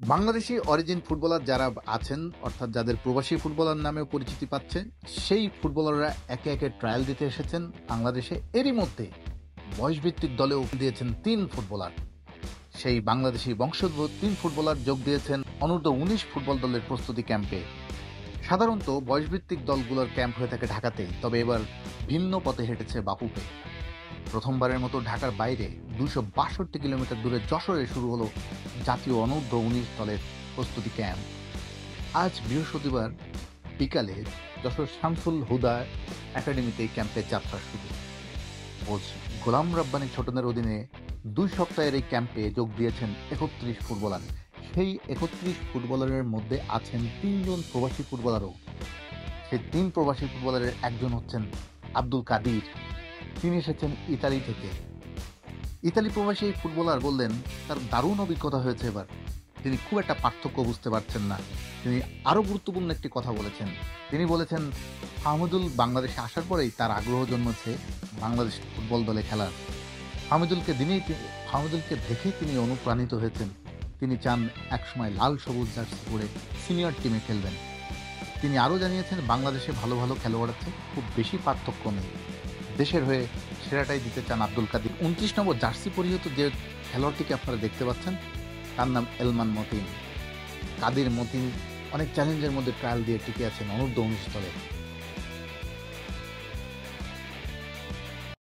Bangladeshi origin footballer যারা আছেন, অর্থাৎ যাদের প্রবাসী ফুটবলার নামেও পরিচিতি পাচ্ছে, সেই ফুটবলাররা একে একে ট্রায়াল দিতে এসেছেন বাংলাদেশে। এরই মধ্যে বয়সভিত্তিক দলেও দিয়েছেন ৩ ফুটবলার। সেই বাংলাদেশি বংশোদ্ভূত ৩ ফুটবলার যোগ দিয়েছেন অনূর্ধ্ব-১৯ ফুটবল দলের প্রস্তুতি ক্যাম্পে। সাধারণত বয়সভিত্তিক দলগুলোর ক্যাম্প হয়ে থাকে ঢাকাতেই, তবে এবার ভিন্ন পথে হেঁটেছে বাফুফে। প্রথমবারের মতো ঢাকার বাইরে ২৬২ কিলোমিটার দূরে যশোরে শুরু হলো জাতীয় অনূর্ধ্ব-১৯ দলের প্রস্তুতি ক্যাম্প। আজ বৃহস্পতিবার বিকালে যশোর শামসুল হুদা একাডেমিতে এই ক্যাম্পের যাত্রা শুরু। কোচ গোলাম রাব্বানী ছোটনের অধীনে ২ সপ্তাহের এই ক্যাম্পে যোগ দিয়েছেন ৩১ ফুটবলার। সেই ৩১ ফুটবলারের মধ্যে আছেন ৩ জন প্রবাসী ফুটবলারও। সেই ৩ প্রবাসী ফুটবলারের একজন হচ্ছেন আব্দুল কাদির। তিনি এসেছেন ইতালি থেকে। ইতালি প্রবাসী এই ফুটবলার বললেন, তার দারুণ অভিজ্ঞতা হয়েছে এবার। তিনি খুব একটা পার্থক্য বুঝতে পারছেন না। তিনি আরও গুরুত্বপূর্ণ একটি কথা বলেছেন। তিনি বলেছেন, হামিদুল বাংলাদেশে আসার পরেই তার আগ্রহ জন্মেছে বাংলাদেশ ফুটবল দলে খেলার। হামিদুলকে দেখেই তিনি অনুপ্রাণিত হয়েছেন। তিনি চান একসময় লাল সবুজ জার্সি পরে সিনিয়র টিমে খেলবেন। তিনি আরও জানিয়েছেন, বাংলাদেশে ভালো ভালো খেলোয়াড় আছে, খুব বেশি পার্থক্য নেই। দেশের হয়ে সেরাটাই দিতে চান আব্দুল কাদির। ২৯ নম্বর জার্সি পরিহিত যে খেলোয়াড়টিকে আপনারা দেখতে পাচ্ছেন, তার নাম এলমান মতিন। কাদির মতিন অনেক চ্যালেঞ্জের মধ্যে ট্রায়াল দিয়ে টিকে আছেন অনূর্ধ্ব-১৯ দলে।